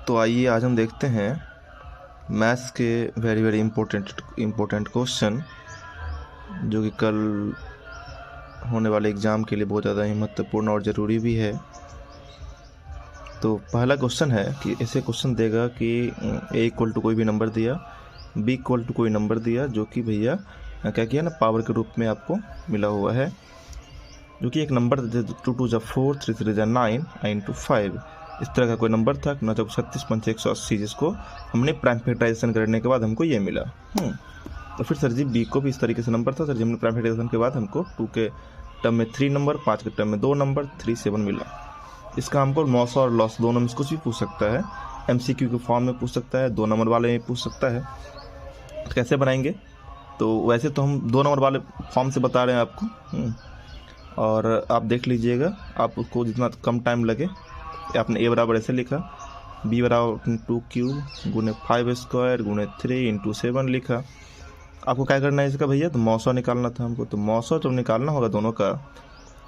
तो आइए आज हम देखते हैं मैथ्स के वेरी इम्पोर्टेंट क्वेश्चन जो कि कल होने वाले एग्ज़ाम के लिए बहुत ज़्यादा ही महत्वपूर्ण और ज़रूरी भी है। तो पहला क्वेश्चन है कि ऐसे क्वेश्चन देगा कि a इक्वल टू कोई भी नंबर दिया, b इक्वल टू कोई नंबर दिया जो कि भैया क्या किया ना, पावर के रूप में आपको मिला हुआ है, जो कि एक नंबर 2 2 4 3 3 9 9 2 5 इस तरह का कोई नंबर था 36 पंच 180, जिसको हमने प्राइम फैक्टराइजेशन करने के बाद हमको ये मिला। तो फिर सर जी बी को भी इस तरीके से नंबर था, सर जी हमने प्राइम फैक्टराइजेशन के बाद हमको 2 के टर्म में 3 नंबर, 5 के टर्म में 2 नंबर, 3 7 मिला। इसका हमको मौसा और लॉस दोनों में कुछ भी पूछ सकता है, MCQ के फॉर्म में पूछ सकता है, 2 नंबर वाले में पूछ सकता है। तो कैसे बनाएंगे? तो वैसे तो हम 2 नंबर वाले फॉर्म से बता रहे हैं आपको, और आप देख लीजिएगा, आपको जितना कम टाइम लगे। आपने a बराबर ऐसे लिखा, b बराबर 2 गुने 5 स्क्वायर गुने 3 इंटू 7 लिखा। आपको क्या करना है इसका भैया? तो मौसा निकालना था हमको। तो मौसा जब निकालना होगा दोनों का,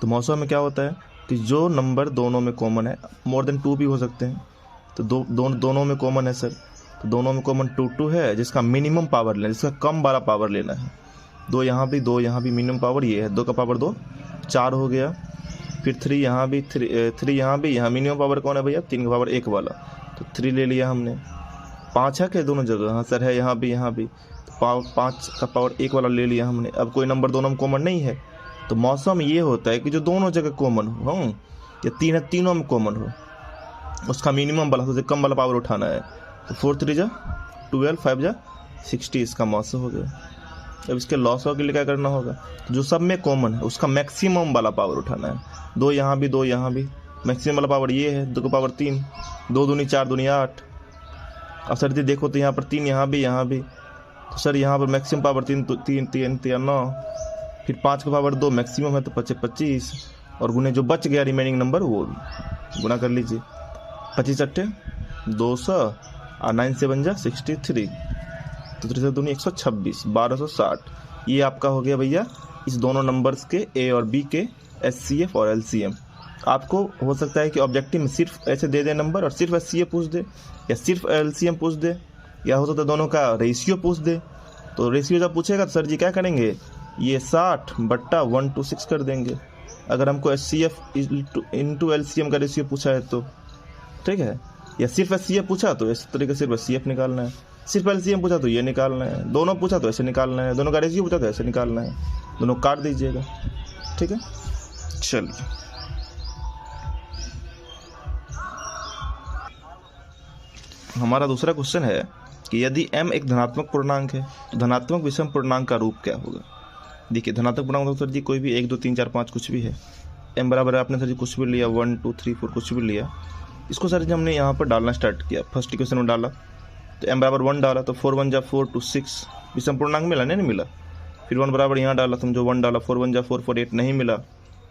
तो मौसा में क्या होता है कि जो नंबर दोनों में कॉमन है, मोर देन 2 भी हो सकते हैं, तो दोनों में कॉमन है सर, तो दोनों में कॉमन 2 2 है, जिसका मिनिमम पावर लेना, जिसका कम वाला पावर लेना है। 2 यहाँ भी मिनिमम पावर ये है, 2 का पावर 2 4 हो गया। फिर 3 यहाँ भी, 3 यहाँ भी, यहाँ मिनिमम पावर कौन है भैया? 3 का पावर 1 वाला, तो 3 ले लिया हमने। 5 है क्या दोनों जगह? हाँ सर है, यहाँ भी, तो 5 का पावर 1 वाला ले लिया हमने। अब कोई नंबर दोनों में कॉमन नहीं है, तो मौसम ये होता है कि जो दोनों जगह कॉमन हो, या 3 है तीनों में कॉमन हो, उसका मिनिमम वाला सबसे कम वाला पावर उठाना है। तो 4 3 जा 12, 5 जा 60, इसका मौसम हो गया। अब इसके लॉस के लिए क्या करना होगा? जो सब में कॉमन है उसका मैक्सिमम वाला पावर उठाना है। 2 यहाँ भी, मैक्सिमम वाला पावर ये है, 2 का पावर 3, 2 दूनी 4 दूनी 8। अब सर जी देखो तो यहाँ पर 3 यहाँ भी, तो सर यहाँ पर मैक्सिमम पावर 3 तो 3 9, फिर 5 का पावर 2 मैक्सिमम है, तो 25, और गुने जो बच गया रिमेनिंग नंबर वो गुना कर लीजिए। 25 अट्ठे 200 और 9 7 जा 63, तो 3 दूनी 126, 1260। ये आपका हो गया भैया इस दोनों नंबर्स के A और B के SCF और LCM। आपको हो सकता है कि ऑब्जेक्टिव में सिर्फ ऐसे दे दे नंबर और सिर्फ SCF पूछ दे, या सिर्फ LCM पूछ दे, या हो सकता है दोनों का रेशियो पूछ दे। तो रेशियो जब पूछेगा तो सर जी क्या करेंगे, ये 60/126 कर देंगे, अगर हमको SCF इंटू LCM का रेशियो पूछा है तो, ठीक है। या सिर्फ SCF पूछा तो इस तरीके से सिर्फ SCF निकालना है, सिर्फ LCM पूछा तो ये निकालना है, दोनों पूछा तो ऐसे निकालना है, दोनों का रेशियो पूछा तो ऐसे निकालना है, दोनों काट दीजिएगा, ठीक है। चलिए हमारा दूसरा क्वेश्चन है कि यदि m एक धनात्मक पूर्णांक है तो धनात्मक विषम पूर्णांक का रूप क्या होगा? देखिए धनात्मक पूर्णांक तो सर जी कोई भी 1 2 3 4 5 कुछ भी है। m बराबर आपने सर जी कुछ भी लिया, 1 2 3 4 कुछ भी लिया, इसको सर जी हमने यहाँ पर डालना स्टार्ट किया। फर्स्ट इक्वेशन में डाला तो m बराबर 1 डाला, तो 4 1 जा 4 2 6 विषम पूर्णांक मिला, नहीं मिला। फिर 1 बराबर यहाँ डाला, समझो 1 डाला, 4 1 जा 4 4 8 नहीं मिला,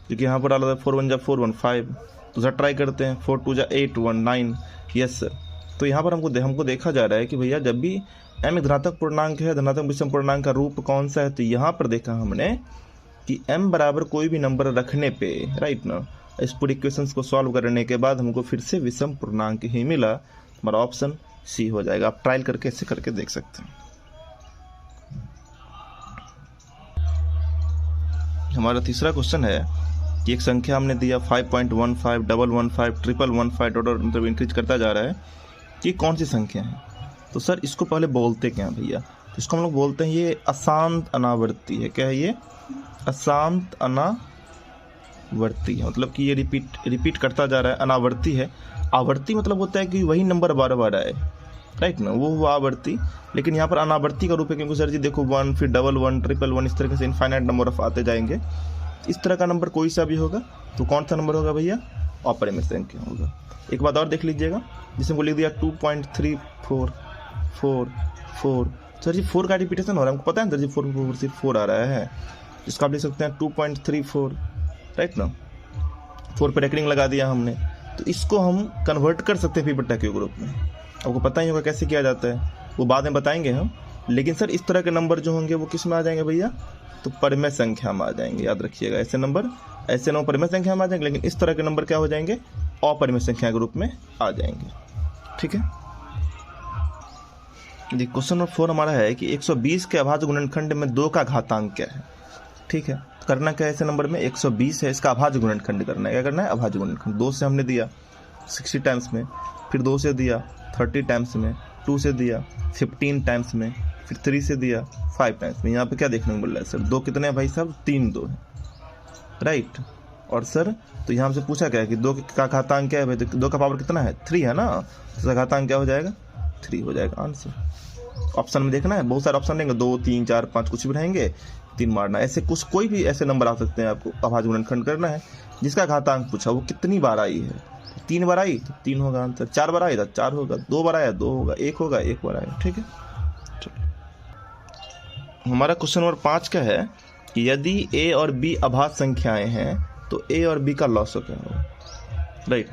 क्योंकि यहाँ पर डाला था 4 1 जा 4 1 5। तो सर ट्राई करते हैं, 4 2 जा 8 1 9, यस सर। तो यहाँ पर हमको देखा जा रहा है कि भैया जब भी m एक धनात्मक पूर्णांक है, धनात्मक विषम पूर्णांक का रूप कौन सा है? तो यहाँ पर देखा हमने कि m बराबर कोई भी नंबर रखने पे, राइट ना, इस पूरी इक्वेशंस को सॉल्व करने के बाद हमको फिर से विषम पूर्णांक ही मिला। हमारा ऑप्शन सी हो जाएगा। आप ट्रायल करके ऐसे करके देख सकते हैं। हमारा तीसरा क्वेश्चन है कि एक संख्या हमने दिया 5.15 115 115 डॉलर, मतलब इंक्रीज करता जा रहा है, कि कौन सी संख्या है? तो सर इसको पहले बोलते क्या हैं भैया? तो इसको हम लोग बोलते हैं ये अशांत अनावर्ती है। क्या है ये? अशांत अनावर्ती है, मतलब कि ये रिपीट करता जा रहा है, अनावर्ती है। आवर्ती मतलब होता है कि वही नंबर बार बार आए, राइट ना, वो हुआ आवर्ती। लेकिन यहाँ पर अनावर्ती का रूप है, क्योंकि सर जी देखो 1 फिर 1 1 1 1 इस तरीके से इनफाइनाइट नंबर ऑफ आते जाएंगे। इस तरह का नंबर कोई सा भी होगा तो कौन सा नंबर होगा भैया? अपरिमेय संख्या होगा। एक बात और देख लीजिएगा, जिसमें को लिख दिया 2.3444। सर जी 4 का रिपीटेशन हो रहा है, हमको पता है सर जी 4 सिर्फ 4 आ रहा है, इसका आप लिख सकते हैं 2.34, राइट ना। 4 पे रेकरिंग लगा दिया हमने, तो इसको हम कन्वर्ट कर सकते हैं p/q ग्रुप में। आपको पता ही होगा कैसे किया जाता है, वो बाद में बताएंगे हम। लेकिन सर इस तरह के नंबर जो होंगे वो किस में आ जाएंगे भैया? तो परिमेय संख्या में आ जाएंगे। याद रखिएगा, ऐसे नंबर परिमेय संख्या में आ जाएंगे, लेकिन इस तरह के नंबर क्या हो जाएंगे? अपरिमेय संख्या के रूप में आ जाएंगे, ठीक। ठीक है। देखिए क्वेश्चन नंबर 4 हमारा है कि 120 के अभाज्य गुणनखंड में 2 का घातांक क्या है। ठीक है, करना क्या है ऐसे नंबर में, 120 है, इसका अभाज्य गुणनखंड करना है। क्या करना है, अभाज्य गुणनखंड। 2 से हमने दिया 60 टाइम्स में, फिर 2 से दिया 30 टाइम्स में, 2 से दिया 15 टाइम्स में, फिर 3 से दिया 5 टाइम्स में। यहाँ पे क्या देखने को मिल रहा है सर, 2 कितने हैं भाई साहब, 3 2 है, राइट। और सर तो यहाँ से पूछा क्या है कि 2 का घातांक क्या है भाई, तो 2 का पावर कितना है, 3 है ना, तो इसका घातांक क्या हो जाएगा, 3 हो जाएगा आंसर। ऑप्शन में देखना है, बहुत सारे ऑप्शन रहेंगे, 2 3 4 5 कुछ भी रहेंगे, 3 मारना। ऐसे कुछ कोई भी ऐसे नंबर आ सकते हैं, आपको अभाज्य गुणनखंड करना है। जिसका घातांक पूछा वो कितनी बार आई है, 3 बार आई तो 3 होगा आंसर, 4 बार आई तो 4 होगा, 2 बार आया 2 होगा, 1 होगा 1 बार आया। ठीक है, चलो हमारा क्वेश्चन नंबर 5 का है कि यदि ए और बी अभाज्य संख्याएं हैं तो ए और बी का लॉस क्या होगा, राइट।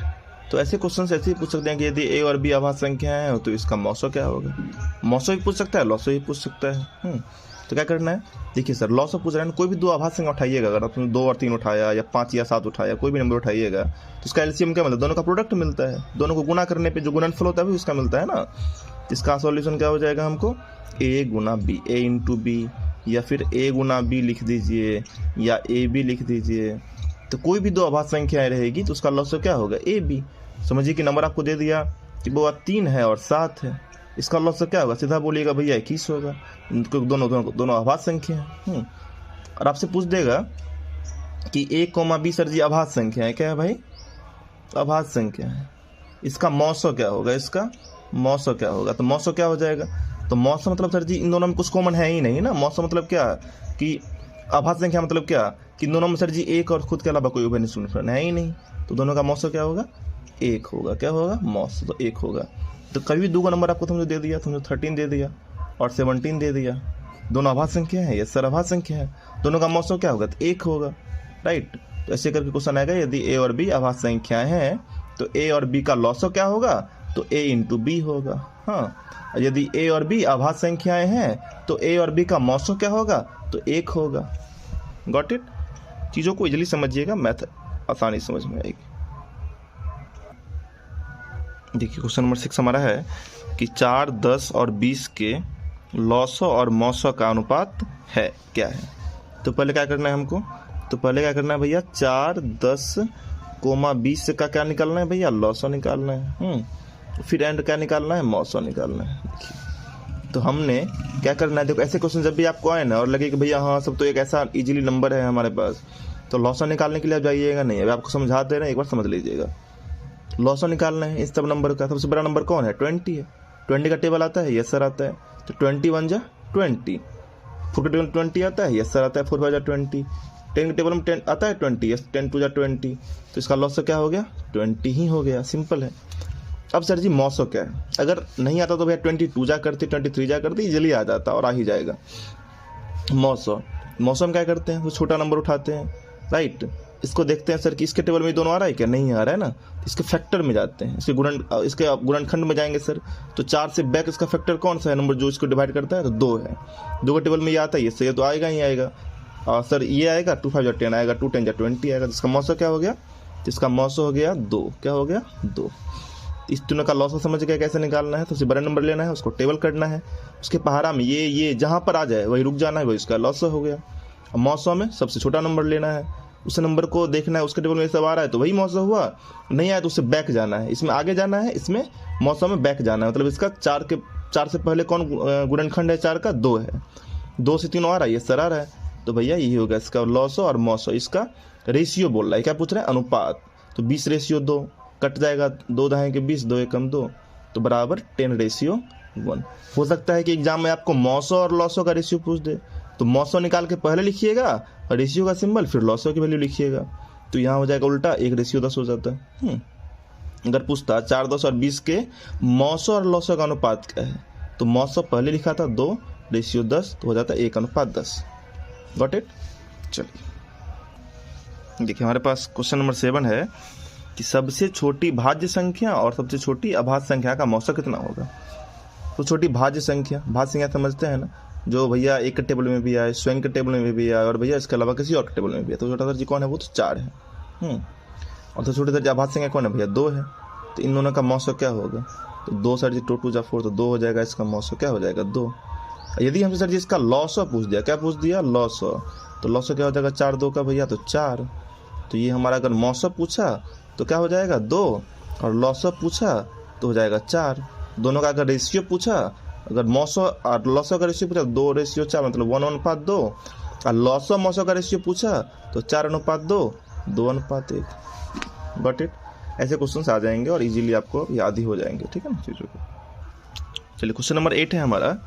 तो ऐसे क्वेश्चन ऐसे ही पूछ सकते हैं कि यदि ए और बी अभाज्य संख्याएं हैं तो इसका मौसो क्या होगा। मौसो भी पूछ सकता है, लॉसो भी पूछ सकता है। तो क्या करना है, देखिए सर लॉसो पूछ रहे हैं, कोई भी 2 अभाज्य संख्या उठाइएगा, अगर आपने 2 और 3 उठाया या 5 या 7 उठाया, कोई भी नंबर उठाइएगा तो इसका एलसीएम क्या मिलता है, दोनों का प्रोडक्ट मिलता है। दोनों को गुना करने पे जो गुणनफल होता है भी उसका मिलता है ना। इसका सॉल्यूशन क्या हो जाएगा हमको, ए गुना बी, ए इंटू बी, या फिर ए गुना बी लिख दीजिए या ए बी लिख दीजिए। तो कोई भी 2 अभाज्य संख्याएं रहेगी तो उसका लॉस क्या होगा, ए बी। समझिए कि नंबर आपको दे दिया कि वो 3 है और 7 है, इसका लॉस क्या होगा, सीधा बोलिएगा भैया 21 होगा, दोनों अभाज्य संख्या हैं। और आपसे पूछ देगा कि a, b सर जी अभाज्य संख्या है, क्या है भाई, अभाज्य संख्या है, इसका मौसो क्या होगा, इसका मौसो क्या होगा। तो मौसो क्या हो जाएगा, तो मौसो मतलब सर जी इन दोनों में कुछ कॉमन है ही नहीं ना। मौसो मतलब क्या कि अभाज्य संख्या मतलब क्या कि इन दोनों में सर जी एक और खुद के अलावा कोई उभयनिष्ठ गुणनफल है ही नहीं, तो दोनों का मौसो क्या होगा, 1 होगा। क्या होगा, मौसो तो 1 होगा। तो कभी भी 2 का नंबर आपको तुमने दे दिया, तुमने 13 दे दिया और 17 दे दिया, दोनों अभाज्य संख्या है, यस सर अभाज्य संख्या है, दोनों का मौसम क्या होगा, तो 1 होगा, राइट। तो ऐसे करके क्वेश्चन आएगा, यदि ए और बी अभाज्य संख्याएं हैं तो ए और बी का लॉसो क्या होगा, तो ए इंटू बी होगा। हाँ, यदि ए और बी अभाज्य संख्याएं हैं तो ए और बी का मौसम क्या होगा, तो 1 होगा। Got it. चीज़ों को इजीली समझिएगा, मैथ आसानी समझ में आएगी। देखिए क्वेश्चन नंबर 6 हमारा है कि 4, 10 और 20 के लॉसो और मौसो का अनुपात है, क्या है। तो पहले क्या करना है हमको, तो पहले क्या करना है भैया, 4, 10, 20 का क्या निकालना है भैया, लॉसो निकालना है। फिर एंड क्या निकालना है, मौसो निकालना है। देखिए तो हमने क्या करना है, देखो ऐसे क्वेश्चन जब भी आपको आए ना और लगे कि भैया हाँ सब तो एक ऐसा इजीली नंबर है हमारे पास, तो लॉसो निकालने के लिए आप जाइएगा नहीं, अभी आपको समझा दे रहे हैं, एक बार समझ लीजिएगा। लॉसो निकालना है इस सब नंबर का, सबसे बड़ा नंबर कौन है, 20 है। 20 का टेबल आता है, यस सर आता है, तो 21 जा 20, 4 का टेबल 20 आता है, यस सर आता है, 4 5 जा 20, 10 के टेबल में 10 आता है 20, यस 10 2 जा 20, तो इसका लॉसो क्या हो गया, 20 ही हो गया, सिंपल है। अब सर जी मौसो क्या है, अगर नहीं आता तो भैया 22 जा करते, 23 जा करते, इजीली आ जाता और आ ही जाएगा। मौसो में क्या करते हैं, तो छोटा नंबर उठाते हैं, राइट। इसको देखते हैं सर कि इसके टेबल में दोनों आ रहा है क्या, नहीं आ रहा है ना, इसके फैक्टर में जाते हैं, इसके गुणनखंड में जाएंगे सर, तो 4 से बैक इसका फैक्टर कौन सा है नंबर जो इसको डिवाइड करता है, तो 2 है। 2 के टेबल में ये आता है, इससे ये तो आएगा ही आएगा। और सर ये आएगा 2 5 जा 10 आएगा, 2 10 जा 20 आएगा, जिसका मौसो क्या हो गया, जिसका मौसो हो गया 2, क्या हो गया 2। इस तीनों का लॉस समझ गया कैसे निकालना है, तो उससे बड़ा नंबर लेना है, उसको टेबल करना है, उसके पहाड़ा में ये जहाँ पर आ जाए वही रुक जाना है, वही उसका लॉस हो गया। और मौसो में सबसे छोटा नंबर लेना है, उस नंबर को देखना है, उसके टेबल में सब आ रहा है तो वही मौसम हुआ, नहीं आया तो उससे बैक जाना है, इसमें आगे जाना है, इसमें मौसम में बैक जाना है। मतलब इसका 4 से पहले कौन गुणनखंड है, 4 का 2 है, 2 से 3 आ रहा है, ये सर आ रहा है, तो भैया यही होगा इसका लॉसो और मौसो। इसका रेशियो बोल रहा है, क्या पूछ रहा है, अनुपात, तो 20:2 कट जाएगा, 2 दाएं के 20, 2 एकम 2, तो बराबर 10:1। हो सकता है कि एग्जाम में आपको मौसो और लॉसो का रेशियो पूछ दे, तो मौसो निकाल के पहले लिखिएगा और रेशियो का सिंबल, फिर लॉसो की वैल्यू लिखिएगा, तो यहाँ हो जाएगा उल्टा, 1:10 हो जाता है। अगर पूछता 4, 10 और 20 के मौसो और लॉसो का अनुपात क्या है, तो मौसो पहले लिखा था 2, रेशियो 10, तो हो जाता है 1:10। Got it. चलिए देखिए हमारे पास क्वेश्चन नंबर 7 है कि सबसे छोटी भाज्य संख्या और सबसे छोटी अभाज्य संख्या का मौसो कितना होगा। तो छोटी भाज्य संख्या समझते हैं ना, जो भैया एक के टेबल में भी आए, स्वयं के टेबल में भी आए और भैया इसके अलावा किसी और के टेबल में भी है, तो छोटा दर्जी कौन है, वो तो 4 है। और तो छोटे दर्जी अभाज्य संख्या कौन है भैया, 2 है, तो इन दोनों का मौसो क्या होगा, तो 2 सर जी 2 2 जा 4, तो 2 हो जाएगा, इसका मौसो क्या हो जाएगा 2। यदि हमसे सर जी इसका लॉसो पूछ दिया, क्या पूछ दिया लॉसो, तो लॉसो क्या हो जाएगा 4 2 का भैया तो 4। तो ये हमारा अगर मौसो पूछा तो क्या हो जाएगा 2, और लॉसो पूछा तो हो जाएगा 4। दोनों का अगर रेशियो पूछा, अगर मौसो और लॉसो का रेशियो पूछा 2:4 मतलब 1:2, और लॉसो मौसो का रेशियो पूछा तो 4:2 2:1। Got it. ऐसे क्वेश्चंस आ जाएंगे और इजीली आपको याद ही हो जाएंगे, ठीक है ना चीज़ों को। चलिए क्वेश्चन नंबर 8 है हमारा,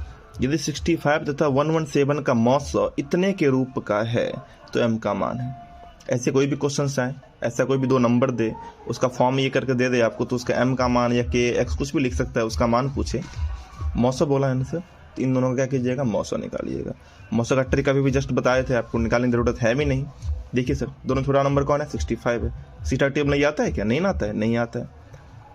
यदि 65 तथा 117 का मौसो इतने के रूप का है तो m का मान है। ऐसे कोई भी क्वेश्चन आए, ऐसा कोई भी 2 नंबर दे, उसका फॉर्म ये करके दे दे आपको, तो उसका m का मान या k x कुछ भी लिख सकता है, उसका मान पूछे, मौसो बोला है ना सर, तो इन दोनों का क्या कीजिएगा मौसो निकालिएगा। मौसो का ट्रिक अभी भी जस्ट बताए थे आपको, निकालने की जरूरत है भी नहीं। देखिए सर दोनों छोटा नंबर कौन है 65 है। सीटा टेबल नहीं आता है क्या, नहीं आता है, नहीं आता है।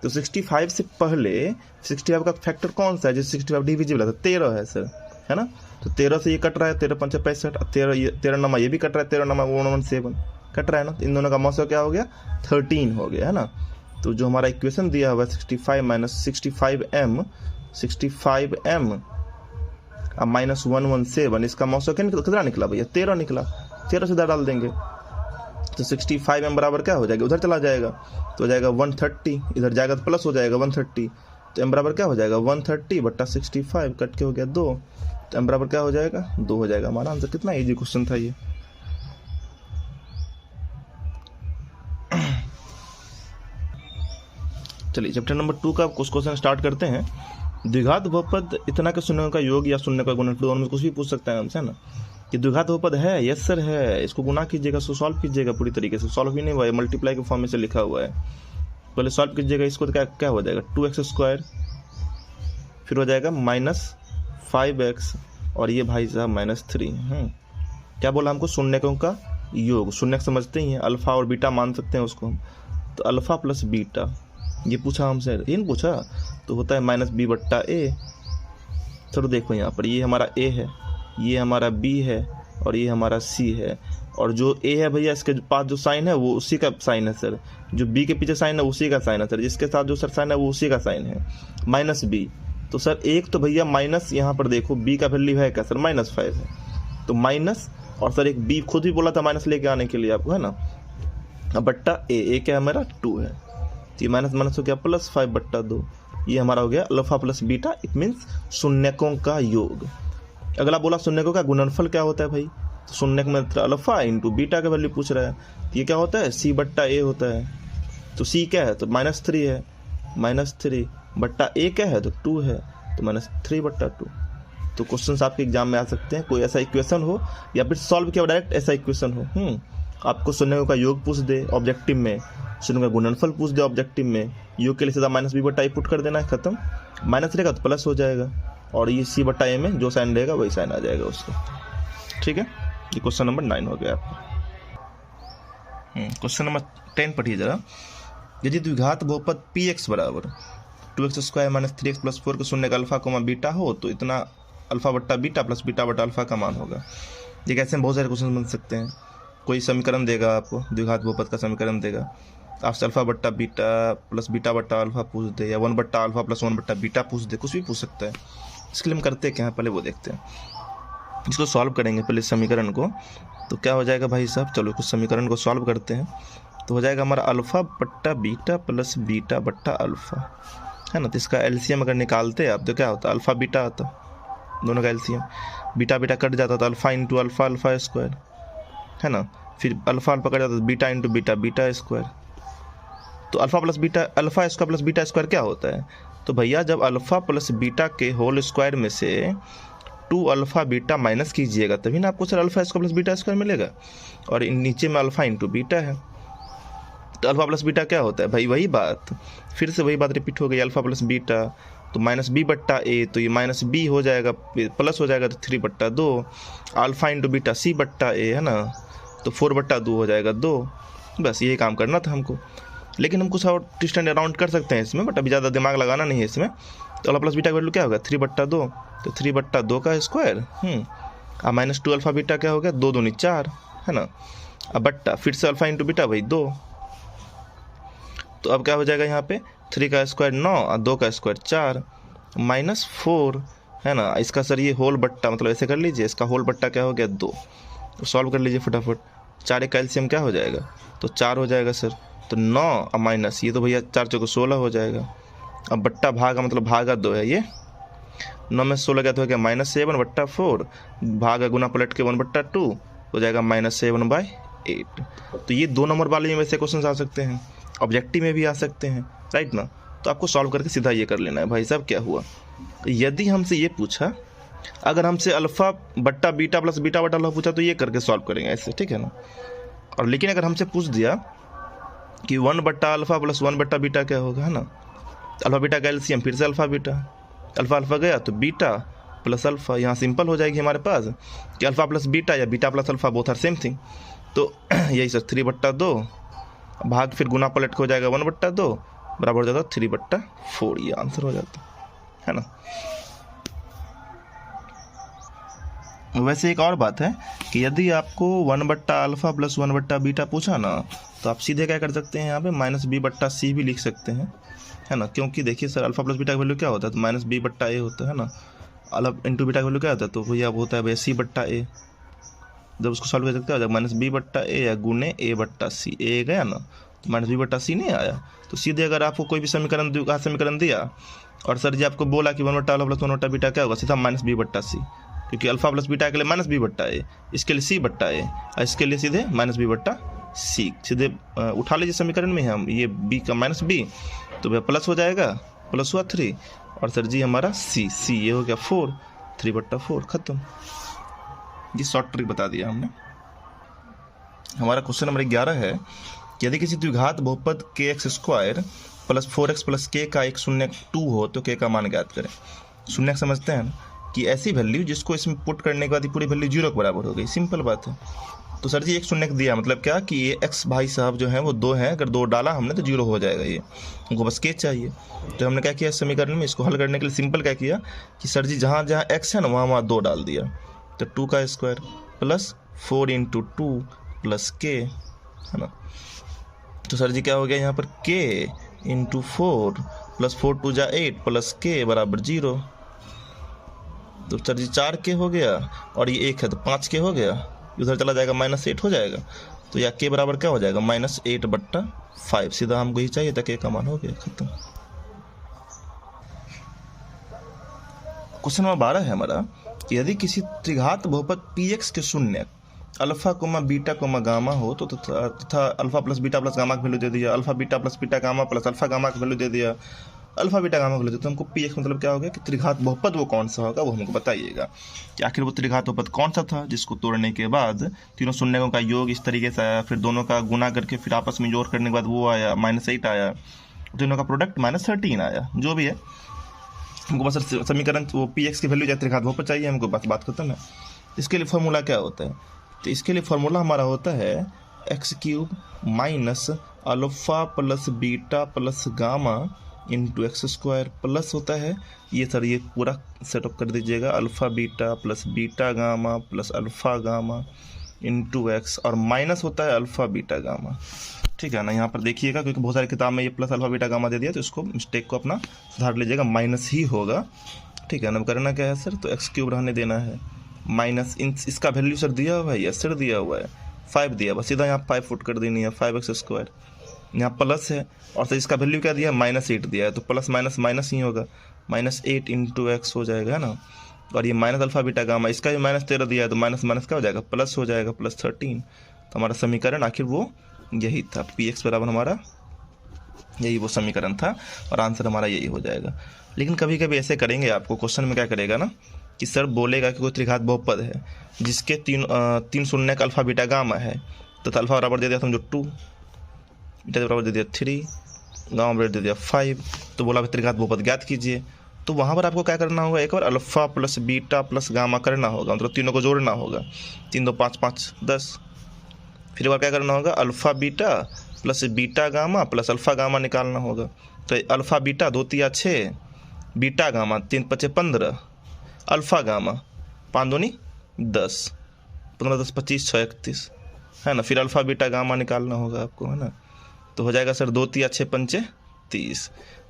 तो 65 से पहले 65 का फैक्टर कौन सा है जो 65 डिविजिबल है, तो 13 है सर, है ना। तो 13 से ये कट रहा है, 13 5 65, 13 नंबर ये भी कट रहा है, 13 नंबर 117 कट रहा है ना। तो इन दोनों का मौसो क्या हो गया 13 हो गया, है ना। तो जो हमारा इक्वेशन दिया हुआ है 65 माइनस 65m माइनस 117, इसका मौसो कितना निकला भैया 13 निकला। 13 से डाल देंगे तो 65m बराबर क्या हो जाएगा, उधर चला जाएगा तो हो जाएगा 130, इधर जाएगा तो प्लस हो जाएगा 130, तो m बराबर क्या हो जाएगा 130 बट्टा 65, कट के हो गया 2, तो m बराबर क्या हो जाएगा 2 हो जाएगा हमारा आंसर। कितना इजी क्वेश्चन था ये। चलिए चैप्टर नंबर 2 का कुछ क्वेश्चन स्टार्ट करते हैं। द्विघात बहुपद इतना के शून्यों का योग या शून्य का गुणनफल, दोनों में कुछ भी पूछ सकता है हमसे ना। कि द्विघात बहुपद है, यस सर है, इसको गुना कीजिएगा, इसको सॉल्व कीजिएगा पूरी तरीके से। सॉल्व भी नहीं हुआ है, मल्टीप्लाई के फॉर्म में से लिखा हुआ है। पहले सॉल्व कीजिएगा इसको, तो क्या हो जाएगा 2x², फिर हो जाएगा -5x, और ये भाई साहब -3। क्या बोला हमको शून्यकों का योग, शून्य समझते ही हैं, अल्फा और बीटा मान सकते हैं उसको हम। तो अल्फा प्लस बीटा ये पूछा हमसे, ये नहीं पूछा, तो होता है -b/a। चलो देखो यहाँ पर ये हमारा a है, ये हमारा b है, और ये हमारा c है। और जो a है भैया इसके पास जो साइन है वो उसी का साइन है सर, जो b के पीछे साइन है उसी का साइन है सर, जिसके साथ जो सर साइन है वो उसी का साइन है -b। तो सर एक तो भैया माइनस, यहाँ पर देखो b का वैल्यू है क्या सर -5 है, तो माइनस, और सर एक b खुद भी बोला था माइनस लेके आने के लिए आपको, है ना। अब बट्टा a क्या है हमारा 2 है, तो ये माइनस हो गया +5/2, ये हमारा हो गया alpha plus beta, it means शून्यकों का योग। अगला बोला शून्यकों का गुणनफल क्या होता है भाई, तो शून्यक में अल्फा इंटू बीटा का वैल्यू पूछ रहा है, तो ये क्या होता है c/a होता है। तो c क्या है तो -3 है, -3 बट्टा a क्या है तो 2 है, तो -3/2। तो क्वेश्चन आपके एग्जाम में आ सकते हैं, कोई ऐसा इक्वेशन हो या फिर सॉल्व किया डायरेक्ट ऐसा इक्वेशन हो। आपको शून्यकों का योग पूछ दे ऑब्जेक्टिव में, शून्य का गुणनफल पूछ दे ऑब्जेक्टिव में, योग के लिए सीधा -b/a पुट कर देना है, खत्म। माइनस रहेगा तो प्लस हो जाएगा, और ये c/a में जो साइन रहेगा वही साइन आ जाएगा उसका, ठीक है। ये क्वेश्चन नंबर 9 हो गया आपका। क्वेश्चन नंबर 10 पढ़िए जरा। यदि द्विघात बहुपद px बराबर 2x² - 3x + 4 के शून्य का अल्फा कोमा बीटा हो, तो इतना अल्फा बट्टा बीटा प्लस बीटा बट्टा अल्फा का मान होगा। ये कैसे बहुत सारे क्वेश्चन बन सकते हैं। कोई समीकरण देगा आपको, द्विघात बहुपद का समीकरण देगा, आपसे अल्फा बट्टा बीटा प्लस बीटा बट्टा अल्फा पूछ दे, या 1/α + 1/β पूछ दे, कुछ भी पूछ सकता है। इसके लिए हम करते क्या है, पहले वो देखते हैं। इसको सॉल्व करेंगे पहले समीकरण को, तो क्या हो जाएगा भाई साहब, चलो कुछ समीकरण को सॉल्व करते हैं। तो हो जाएगा हमारा अल्फा बट्टा बीटा प्लस बीटा बट्टा अल्फा, है ना। तो इसका एलसीएम अगर निकालते हैं आप तो क्या होता है अल्फा बीटा आता, दोनों का एलसीएम, बीटा बीटा कट जाता था, alpha into alpha alpha square, है ना। फिर अल्फा अल्फा कट जाता था, beta into beta beta square. तो alpha plus beta alpha square plus beta square क्या होता है, तो भैया जब अल्फा प्लस बीटा के होल स्क्वायर में से 2 अल्फा बीटा माइनस कीजिएगा तभी ना आपको sir alpha square plus beta square मिलेगा, और नीचे में अल्फा इंटू बीटा है। तो अल्फा प्लस बीटा क्या होता है भाई, वही बात, फिर से वही बात रिपीट हो गई, अल्फा प्लस बीटा तो -b/a, तो ये -b हो जाएगा, प्लस हो जाएगा तो 3/2, अल्फा इंटू बीटा c/a, है ना। तो 4/2 हो जाएगा 2। बस यही काम करना था हमको, लेकिन हम कुछ और ट्विस्ट एंड अराउंड कर सकते हैं इसमें, बट अभी ज़्यादा दिमाग लगाना नहीं है इसमें। तो अल्फा प्लस बीटा का वैल्यू क्या होगा 3/2, तो 3/2 का स्क्वायर, अब -2 अल्फा बीटा क्या हो गया 2 दूनी 4, है ना। अब बट्टा फिर से अल्फा इंटू बीटा भाई 2, तो अब क्या हो जाएगा यहाँ पे 3 का स्क्वायर 9 और 2 का स्क्वायर 4 -4 है ना। इसका सर ये होल बट्टा मतलब ऐसे कर लीजिए, इसका होल बट्टा क्या हो गया 2। तो सॉल्व कर लीजिए फटाफट। 4 का एलसीएम क्या हो जाएगा, तो 4 हो जाएगा सर। तो 9 और माइनस ये तो भैया 4 चौको 16 हो जाएगा। अब बट्टा भागा मतलब भागा 2 है ये, 9 में 16 क्या तो हो गया -7/4 भागा गुना पलट के 1/2 हो जाएगा -7/8। तो ये 2 नंबर वाले में वैसे क्वेश्चन आ सकते हैं, ऑब्जेक्टिव में भी आ सकते हैं, राइट ना। तो आपको सॉल्व करके सीधा ये कर लेना है भाई साहब क्या हुआ। यदि हमसे ये पूछा, अगर हमसे अल्फा बट्टा बीटा प्लस बीटा बट्टा अल्फा पूछा तो ये करके सॉल्व करेंगे ऐसे, ठीक है ना। और लेकिन अगर हमसे पूछ दिया कि 1 बट्टा अल्फा प्लस 1 बट्टा बीटा क्या होगा, है ना। अल्फा बीटा का एलसीएम फिर से अल्फा बीटा, अल्फा अल्फा गया तो बीटा प्लस अल्फा, यहाँ सिंपल हो जाएगी हमारे पास कि अल्फा प्लस बीटा या beta plus alpha both are same thing. तो यही सर 3/2 भाग फिर गुना पलट के हो जाएगा 1/2 बराबर हो जाता 3/4, ये आंसर हो जाता है ना। वैसे एक और बात है कि यदि आपको 1 बट्टा अल्फा प्लस 1 बट्टा बीटा पूछा ना, तो आप सीधे क्या कर सकते हैं यहाँ पे -b/c भी लिख सकते हैं, है ना। क्योंकि देखिए सर अल्फा प्लस बीटा का वैल्यू क्या होता है, तो -b/a होता है ना। अल्फा इंटू बीटा का वैल्यू क्या होता है, तो भैया वो होता है भैया c/a। जब उसको सॉल्व कर सकते हो -b/a या गुने a/c, ए गया ना, तो -b/c नहीं आया। तो सीधे अगर आपको कोई भी समीकरण दिया और सर जी आपको बोला कि 1 बट्टा अल्फा प्लस 1 बट्टा बीटा क्या होगा, सीधा -b/c, क्योंकि अल्फा प्लस बीटा के लिए -b/a, इसके लिए c/a और इसके लिए सीधे -b/c। सीधे उठा लीजिए समीकरण में हम ये b का -b, तो भैया प्लस हो जाएगा, प्लस हुआ 3 और सर जी हमारा c ये हो गया 4, 3/4 खत्म। ये शॉर्ट ट्रिक बता दिया हमने। हमारा क्वेश्चन नंबर 11 है कि यदि किसी द्विघात बहुपद kx² plus 4x plus k का एक शून्यक 2 हो तो k का मान ज्ञात करें। शून्यक समझते हैं कि ऐसी वैल्यू जिसको इसमें पुट करने के बाद पूरी वैल्यू 0 के बराबर हो गई, सिंपल बात है। तो सर जी एक शून्यक दिया मतलब क्या कि ये x भाई साहब जो है वो 2 है, अगर 2 डाला हमने तो 0 हो जाएगा, ये हमको बस k चाहिए। तो हमने क्या किया समीकरण में, इसको हल करने के लिए सिंपल क्या किया कि सर जी जहाँ जहाँ x है ना वहाँ 2 डाल दिया। तो 2 का स्क्वायर प्लस 4 × 2 प्लस k, है ना। तो सर जी क्या हो गया यहाँ पर k × 4 प्लस 4 × 2 = 8 प्लस k बराबर 0। तो सर जी 4k हो गया और ये 1 है तो 5k हो गया, उधर चला जाएगा -8 हो जाएगा। तो या k बराबर क्या हो जाएगा -8/5, सीधा हमको ही चाहिए था, k का मान हो गया खत्म। क्वेश्चन नंबर 12 है हमारा कि यदि किसी त्रिघात बहुपद px के शून्यक alpha comma beta comma gamma हो तो तथा alpha plus beta plus gamma का वैल्यू दे दिया, alpha beta plus beta gamma plus alpha gamma का वैल्यू दे दिया, अल्फा बीटा गामा का वैल्यू दे, तो हमको px मतलब क्या हो गया कि त्रिघात बहुपद वो कौन सा होगा, वो हमको बताइएगा कि आखिर वो त्रिघात बहुपद कौन सा था जिसको तोड़ने के बाद तीनों शून्यकों का योग इस तरीके से आया, फिर दोनों का गुना करके फिर आपस में जोड़ करने के बाद वो आया -8 आया, दोनों का प्रोडक्ट -13 आया। जो भी है हमको बस समीकरण वो px की वैल्यू या त्रिघात बहुपद चाहिए हमको, बस बात खत्म है। इसके लिए फॉर्मूला क्या होता है, तो इसके लिए फॉर्मूला हमारा होता है x³ - alpha plus beta plus gamma × x² plus होता है ये सर ये पूरा सेटअप कर दीजिएगा, alpha beta plus beta gamma plus alpha gamma × x और माइनस होता है अल्फा बीटा गामा, ठीक है ना। यहाँ पर देखिएगा क्योंकि बहुत सारी किताब में ये प्लस अल्फा बीटा गामा दे दिया, तो इसको मिस्टेक को अपना सुधार लीजिएगा, माइनस ही होगा, ठीक है ना। करना क्या है सर, तो x³ रहने देना है, माइनस इसका वैल्यू सर दिया हुआ है, सर दिया हुआ है 5 दिया, बस सीधा यहाँ 5 फुट कर देनी है, 5x²। यहाँ प्लस है और सर इसका वैल्यू क्या दिया है -8 दिया है, तो प्लस माइनस माइनस ही होगा, -8 × x हो जाएगा, है ना। और ये माइनस अल्फा बीटा गामा इसका भी -13 दिया है, तो माइनस माइनस क्या हो जाएगा प्लस हो जाएगा, +13। तो हमारा समीकरण आखिर वो यही था, px बराबर हमारा यही वो समीकरण था और आंसर हमारा यही हो जाएगा। लेकिन कभी कभी ऐसे करेंगे, आपको क्वेश्चन में क्या करेगा ना कि सर बोलेगा कि कोई त्रिघात बहुपद है जिसके तीन शून्यक अल्फा बीटा गामा है, तो अल्फा बराबर दे दिया समझो 2, बीटा बराबर दे दिया 3, गामा बराबर दे दिया 5, तो बोला त्रिघात बहुपद ज्ञात कीजिए। तो वहाँ पर आपको क्या करना होगा, एक बार alpha plus beta plus gamma करना होगा, मतलब तीनों को जोड़ना होगा, 3 2 5 5 10। फिर एक बार क्या करना होगा, alpha beta plus beta gamma plus alpha gamma निकालना होगा। तो alpha beta 2 3 6, beta gamma 3 5 15, alpha gamma 5 2 10, 15 10 25 6 31, है ना। फिर अल्फा बीटा गामा निकालना होगा आपको, है ना। तो हो जाएगा सर 2 3 6 5 30,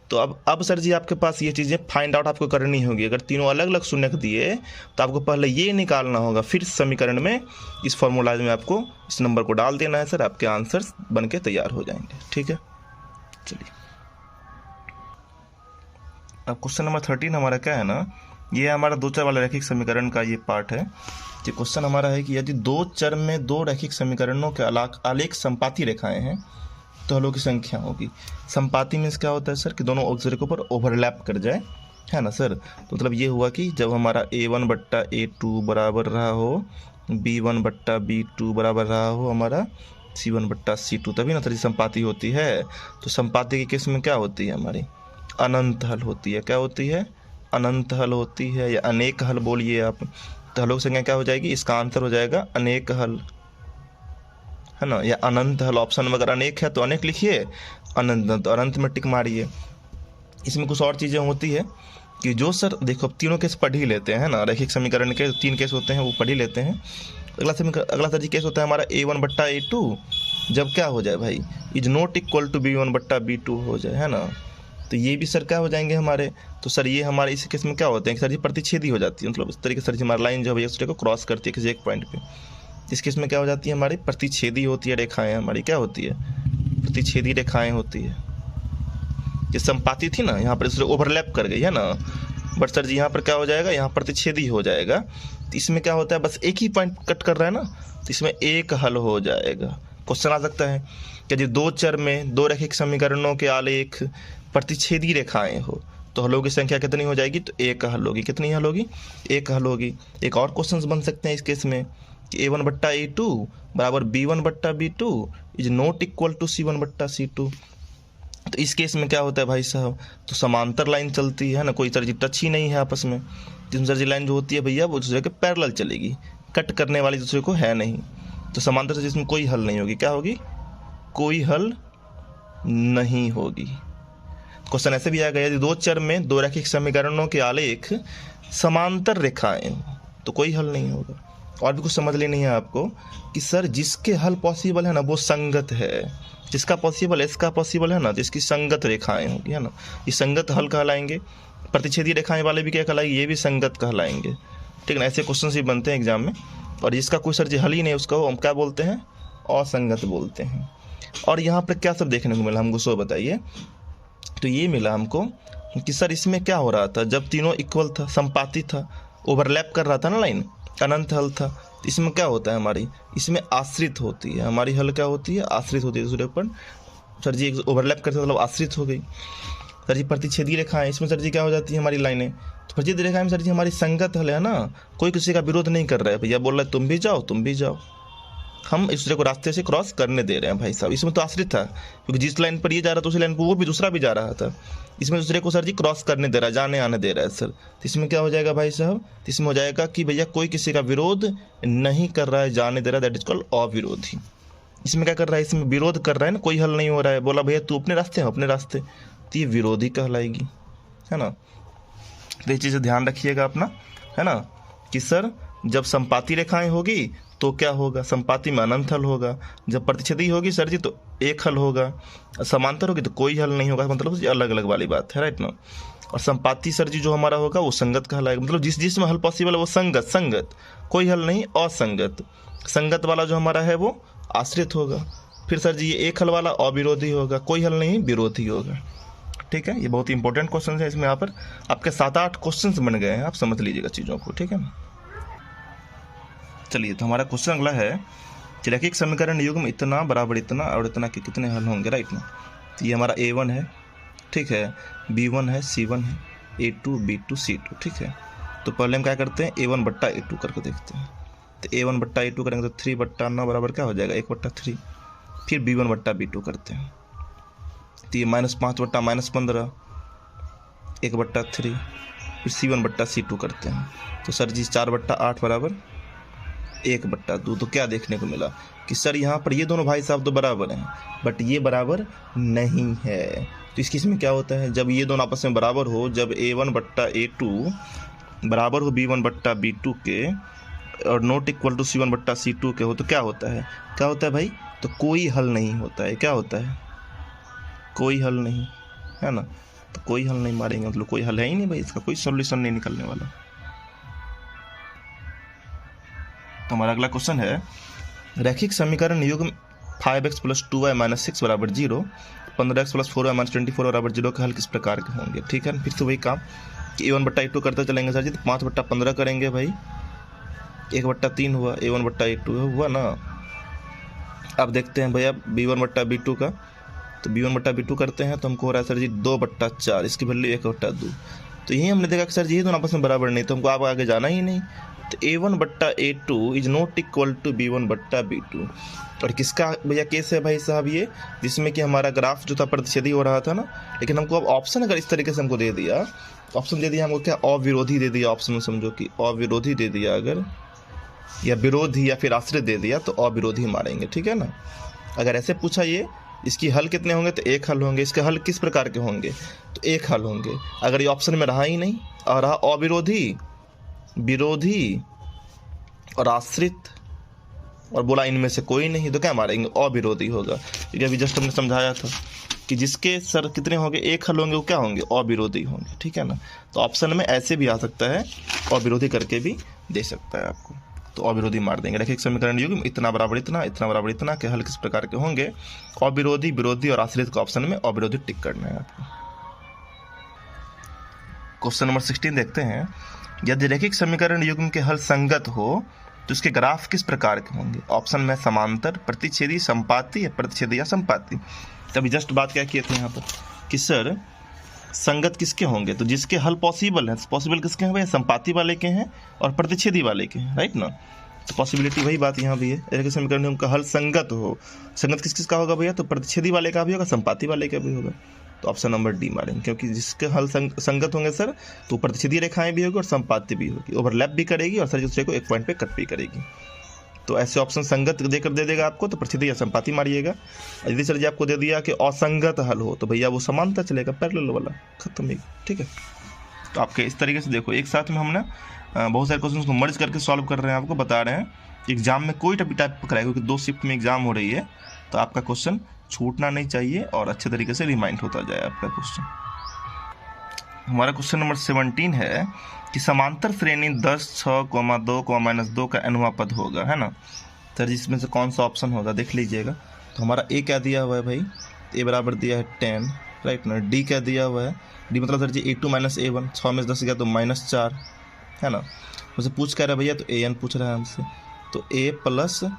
तो अब सर जी आपके पास ये चीज़ें फाइंड आउट आपको करनी होगी। अगर तीनों अलग अलग शून्यक दिए तो आपको पहले ये निकालना होगा, फिर समीकरण में इस फॉर्मूलाज में आपको इस नंबर को डाल देना है सर, आपके आंसर्स बन के तैयार हो जाएंगे। ठीक है, चलिए अब क्वेश्चन नंबर 13 हमारा क्या है ना, ये हमारा दो चर वाले रैखिक समीकरण का ये पार्ट है। ये क्वेश्चन हमारा है कि यदि दो चर में दो रैखिक समीकरणों के आलेख संपाती रेखाएं हैं तो हलों की संख्या होगी। संपाती मीन्स क्या होता है सर कि दोनों एक दूसरे के ऊपर ओवरलैप कर जाए, है ना सर। तो मतलब ये हुआ कि जब हमारा A1/A2 बराबर रहा हो B1/B2 बराबर रहा हो हमारा C1/C2, तभी ना सर संपाती होती है। तो संपाती की केस में क्या होती है हमारी अनंत हल होती है। क्या होती है? अनंत हल होती है, या अनेक हल बोलिए आप। तो हलों की संख्या क्या हो जाएगी? इसका आंसर हो जाएगा अनेक हल, है ना, या अनंत हल। ऑप्शन में अगर अनेक है तो अनेक लिखिए, अनंत तो अनंत में टिक मारिए। इसमें कुछ और चीज़ें होती है कि जो सर देखो तीनों केस पढ़ ही लेते हैं ना, रैखिक समीकरण के 3 केस होते हैं वो पढ़ ही लेते हैं। अगला सर जी केस होता है हमारा A1/A2 जब क्या हो जाए भाई, is not equal to B1/B2 हो जाए, है ना। तो ये भी सर क्या हो जाएंगे हमारे, तो सर ये हमारे इस केस में क्या होते हैं कि सर जी प्रतिच्छेदी हो जाती है। मतलब इस तरीके से सर जी हमारी लाइन जो है दूसरे को क्रॉस करती है किसी एक पॉइंट पे। इस केस में क्या हो जाती है हमारी प्रतिच्छेदी होती है रेखाएं, हमारी क्या होती है प्रतिच्छेदी रेखाएं होती है। ये संपाती थी ना, यहाँ पर दूसरे ओवरलैप कर गई है ना, बट सर जी यहाँ पर क्या हो जाएगा, यहाँ प्रतिच्छेदी हो जाएगा। तो इसमें क्या होता है बस एक ही पॉइंट कट कर रहा है ना, तो इसमें एक हल हो जाएगा। क्वेश्चन आ सकता है कि यदि दो चर में दो रैखिक समीकरणों के आलेख प्रतिच्छेदी रेखाएं हो तो हलों की संख्या कितनी हो जाएगी, तो एक हल होगी। कितनी हल होगी? एक हल होगी। एक और क्वेश्चन बन सकते हैं इस केस में कि A1/A2 बराबर B1/B2 is not equal to C1/C2। तो इस केस में क्या होता है भाई साहब, तो समांतर लाइन चलती है ना, कोई सर जी टच ही नहीं है आपस में। जिसमें सर जी लाइन जो होती है भैया वो दूसरे के पैरेलल चलेगी, कट करने वाली दूसरे को है नहीं। तो समांतर से जिसमें कोई हल नहीं होगी, क्या होगी? कोई हल नहीं होगी। क्वेश्चन ऐसे भी आएगा, यदि दो चर में दो रैखिक समीकरणों के आलेख समांतर रेखाएं तो कोई हल नहीं होगा। और भी कुछ समझ लेनी है आपको कि सर जिसके हल पॉसिबल है ना वो संगत है, जिसका पॉसिबल है इसका पॉसिबल है ना, जिसकी संगत रेखाएं होगी, है ना, ये संगत हल कहलाएंगे। प्रतिच्छेदी रेखाएं वाले भी क्या कहलाएंगे, ये भी संगत कहलाएंगे। ठीक है ना, ऐसे क्वेश्चन भी बनते हैं एग्जाम में। और जिसका कोई सर जी हल ही नहीं उसको हम क्या बोलते हैं, असंगत बोलते हैं। और यहाँ पर क्या सब देखने को मिला हमको, सो बताइए। तो ये मिला हमको कि सर इसमें क्या हो रहा था, जब तीनों इक्वल था, संपाती था, ओवरलैप कर रहा था ना लाइन, अनंत हल था। तो इसमें क्या होता है हमारी, इसमें आश्रित होती है हमारी हल, क्या होती है? आश्रित होती है दूसरे पर। सर जी ओवरलैप करते मतलब आश्रित हो गई। सर जी प्रतिच्छेदी रेखाएं, इसमें सर जी क्या हो जाती है हमारी लाइनें, तो प्रतिच्छेदी रेखाएं में सर जी हमारी संगत हल है ना, कोई किसी का विरोध नहीं कर रहा है। भैया बोल रहा है तुम भी जाओ तुम भी जाओ, हम इस दूसरे को रास्ते से क्रॉस करने दे रहे हैं भाई साहब। इसमें तो आश्रित था, क्योंकि जिस लाइन पर ये जा रहा था उसी लाइन पर वो भी दूसरा भी जा रहा था। इसमें दूसरे को सर जी क्रॉस करने दे रहा है, जाने आने दे रहा है सर। तो इसमें क्या हो जाएगा भाई साहब, इसमें हो जाएगा कि भैया कोई किसी का विरोध नहीं कर रहा है, जाने दे रहा है, दैट इज कॉल्ड अविरोधी। इसमें क्या कर रहा है, इसमें विरोध कर रहा है ना, कोई हल नहीं हो रहा है, बोला भैया तू अपने रास्ते हो अपने रास्ते, तो ये विरोधी कहलाएगी, है ना। तो ये चीज़ ध्यान रखिएगा अपना, है ना, कि सर जब संपाती रेखाएं होगी तो क्या होगा, संपाती में अनंत हल होगा। जब प्रतिच्छेदी होगी सर जी तो एक हल होगा, समांतर होगी तो कोई हल नहीं होगा। मतलब अलग अलग वाली बात है, राइट ना। और संपाती सर जी जो हमारा होगा वो संगत कहलाएगा। मतलब जिसमें हल पॉसिबल है वो संगत, कोई हल नहीं असंगत। संगत वाला जो हमारा है वो आश्रित होगा। फिर सर जी ये एक हल वाला अविरोधी होगा, कोई हल नहीं विरोधी होगा। ठीक है, ये बहुत ही इंपॉर्टेंट क्वेश्चन है। इसमें यहाँ पर आपके 7-8 क्वेश्चन बन गए हैं, आप समझ लीजिएगा चीज़ों को, ठीक है ना। चलिए, तो हमारा क्वेश्चन अगला है कि रैखिक समीकरण युग्म इतना बराबर इतना और इतना के कितने हल होंगे, राइट ना। तो ये हमारा A1 है, ठीक है, B1 है, C1 है, A2 B2 C2, ठीक है। तो पहले हम क्या करते हैं, A1/A2 करके देखते हैं। तो A1/A2 करेंगे तो 3/9 बराबर क्या हो जाएगा, 1/3। फिर B1/B2 करते हैं तो ये -5/-15 1/3। फिर C1/C2 करते हैं तो सर जी 4/8 बराबर 1/2। तो क्या देखने को मिला कि सर यहाँ पर ये दोनों भाई साहब तो बराबर हैं, बट ये बराबर नहीं है। तो इस केस में क्या होता है, जब ये दोनों आपस में बराबर हो, जब A1/A2 बराबर हो B1/B2 के और नॉट इक्वल टू C1/C2 के हो, तो क्या होता है, क्या होता है भाई, तो कोई हल नहीं होता है। क्या होता है, कोई हल नहीं, है ना। तो कोई हल नहीं मारेंगे, मतलब कोई हल है ही नहीं भाई, इसका कोई सॉल्यूशन नहीं निकलने वाला। तो हमारा अगला क्वेश्चन है, रैखिक समीकरण युग्म 5x + 2y - 6 = 0, 15x + 4y - 24 = 0 के हल किस प्रकार के होंगे। ठीक है, फिर से वही काम कि a1/a2 करते चलेंगे सर जी। तो 5/15 करेंगे भाई, 1/3 हुआ, a1/a2 हुआ ना। अब देखते हैं भैया b1/b2 का, तो b1/b2 करते हैं तो हमको हो रहा है सर जी 2/4, इसकी वैल्यू 1/2। तो यही हमने देखा कि सर जी ये दोनों आपस में बराबर नहीं, तो हमको आप आगे जाना ही नहीं। तो a1/a2 is not equal to b1/b2। और किसका भैया केस है भाई साहब ये, जिसमें कि हमारा ग्राफ जो था प्रतिच्छेदी हो रहा था ना, लेकिन हमको अब ऑप्शन अगर इस तरीके से हमको दे दिया, ऑप्शन दे दिया हमको क्या, अविरोधी दे दिया ऑप्शन में, समझो कि अविरोधी दे दिया अगर, या विरोधी या फिर आश्रित दे दिया, तो अविरोधी मारेंगे। ठीक है ना। अगर ऐसे पूछा ये इसकी हल कितने होंगे, तो एक हल होंगे। इसके हल किस प्रकार के होंगे, तो एक हल होंगे। अगर ये ऑप्शन में रहा ही नहीं और रहा अविरोधी, विरोधी और आश्रित और बोला इनमें से कोई नहीं, तो क्या मारेंगे, अविरोधी होगा। क्योंकि अभी जस्ट हमने समझाया था कि जिसके सर कितने होंगे, एक हल होंगे, वो क्या होंगे, अविरोधी होंगे। ठीक है ना। तो ऑप्शन में ऐसे भी आ सकता है, अविरोधी करके भी दे सकता है आपको, तो अविरोधी मार देंगे। रैखिक समीकरण युग्म इतना बराबर इतना, इतना बराबर इतना के हल किस प्रकार के होंगे, अविरोधी, विरोधी और आश्रित का ऑप्शन में अविरोधी टिक करना है आपको। क्वेश्चन नंबर 16 देखते हैं, यदि रैखिक समीकरण युग्म के हल संगत हो तो इसके ग्राफ किस प्रकार के होंगे। ऑप्शन में समांतर, प्रतिच्छेदी, संपाती या प्रतिच्छेदी या संपाती। तभी जस्ट बात क्या किए थे यहाँ पर कि सर संगत किसके होंगे, तो जिसके हल पॉसिबल है, पॉसिबल किसके हैं भैया, संपाती वाले के हैं और प्रतिच्छेदी वाले के हैं, राइट ना। तो पॉसिबिलिटी वही बात यहाँ भी है, रैखिक समीकरण युग्म का हल संगत हो, संगत किस किसका होगा भैया, तो प्रतिच्छेदी वाले का भी होगा, संपाती वाले का भी होगा। तो ऑप्शन नंबर डी मारेंगे, क्योंकि जिसके हल संगत होंगे सर, तो प्रतिच्छेदी रेखाएं भी होगी और संपाती भी होगी, ओवरलैप भी करेगी और सर दूसरे को एक पॉइंट पे कट भी करेगी। तो ऐसे ऑप्शन संगत देकर दे देगा आपको, तो प्रतिच्छेदी या संपाती मारिएगा। यदि सर जी आपको दे दिया कि असंगत हल हो, तो भैया वो समानता चलेगा, पैरेलल वाला, खत्म ही। ठीक है। तो आपके इस तरीके से देखो, एक साथ में हमने बहुत सारे क्वेश्चन को मर्ज करके सॉल्व कर रहे हैं, आपको बता रहे हैं एग्जाम में कोई भी टाइप पकड़ाए, क्योंकि 2 शिफ्ट में एग्जाम हो रही है, तो आपका क्वेश्चन छूटना नहीं चाहिए और अच्छे तरीके से रिमाइंड होता जाए आपका क्वेश्चन। हमारा क्वेश्चन नंबर 17 है कि समांतर श्रेणी 10, 6, 2, -2 का nवां पद होगा, है ना। सर जिसमें से कौन सा ऑप्शन होगा देख लीजिएगा। तो हमारा ए क्या दिया हुआ है भाई, ए बराबर दिया है 10, राइट ना। डी क्या दिया हुआ है, डी मतलब सर जी a2 - a1, 6 में से 10 गया तो -4, है ना। मुझसे पूछ कह रहा है भैया, तो an पूछ रहा है हमसे, तो a +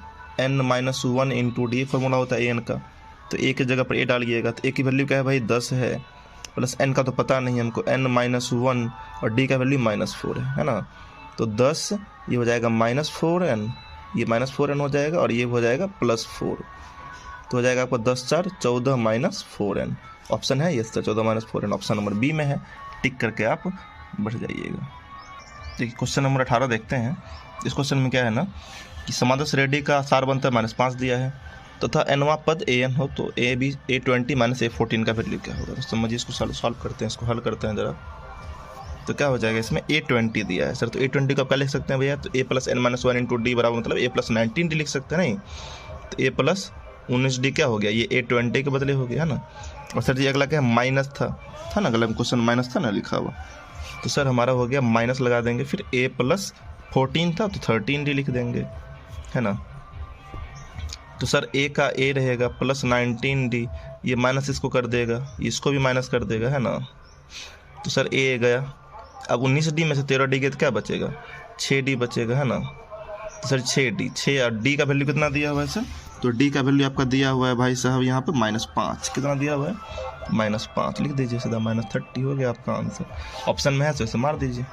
n - 1 into D formula होता है an का। तो a की जगह पर a डालिएगा, तो a की वैल्यू क्या है भाई 10 है, प्लस n का तो पता नहीं हमको, n - 1 और d का वैल्यू -4 है ना। तो 10 ये हो जाएगा -4n, ये -4n हो जाएगा और ये हो जाएगा +4, तो हो जाएगा आपको 10 4 14 -4n। ऑप्शन है ये 14 - 4n, ऑप्शन नंबर बी में है। टिक करके आप बढ़ जाइएगा। देखिए क्वेश्चन नंबर 18 देखते हैं। इस क्वेश्चन में क्या है ना कि समांतर श्रेणी का सार बनता है -5 दिया है, तथा nवां पद an हो, तो a20 - a14 का वैल्यू क्या होगा। तो समझिए इसको सॉल्व करते हैं, इसको हल करते हैं जरा। तो क्या हो जाएगा, इसमें a20 दिया है सर, तो a20 को आप क्या लिख सकते हैं भैया, तो a + n - 1 इंटू डी बराबर मतलब a + 19d लिख सकते हैं, नहीं तो a + 19d क्या हो गया, ये a20 के बदले हो गया, है ना। और सर जी अगला क्या है, माइनस था ना, अगला क्वेश्चन माइनस था ना लिखा हुआ, तो सर हमारा हो गया माइनस लगा देंगे, फिर a + 14 था तो 13d लिख देंगे, है ना। तो सर a का a रहेगा + 19d, ये माइनस इसको कर देगा, इसको भी माइनस कर देगा, है ना। तो सर a गया, अब 19d में से 13d गया तो क्या बचेगा, 6d बचेगा, है ना। तो सर 6d, 6 और d का वैल्यू कितना दिया हुआ है सर, तो d का वैल्यू आपका दिया हुआ है भाई साहब यहाँ पे -5, कितना दिया हुआ है, -5 लिख दीजिए सीधा, -30 हो गया आपका आंसर। ऑप्शन में है तो इसे मार दीजिए।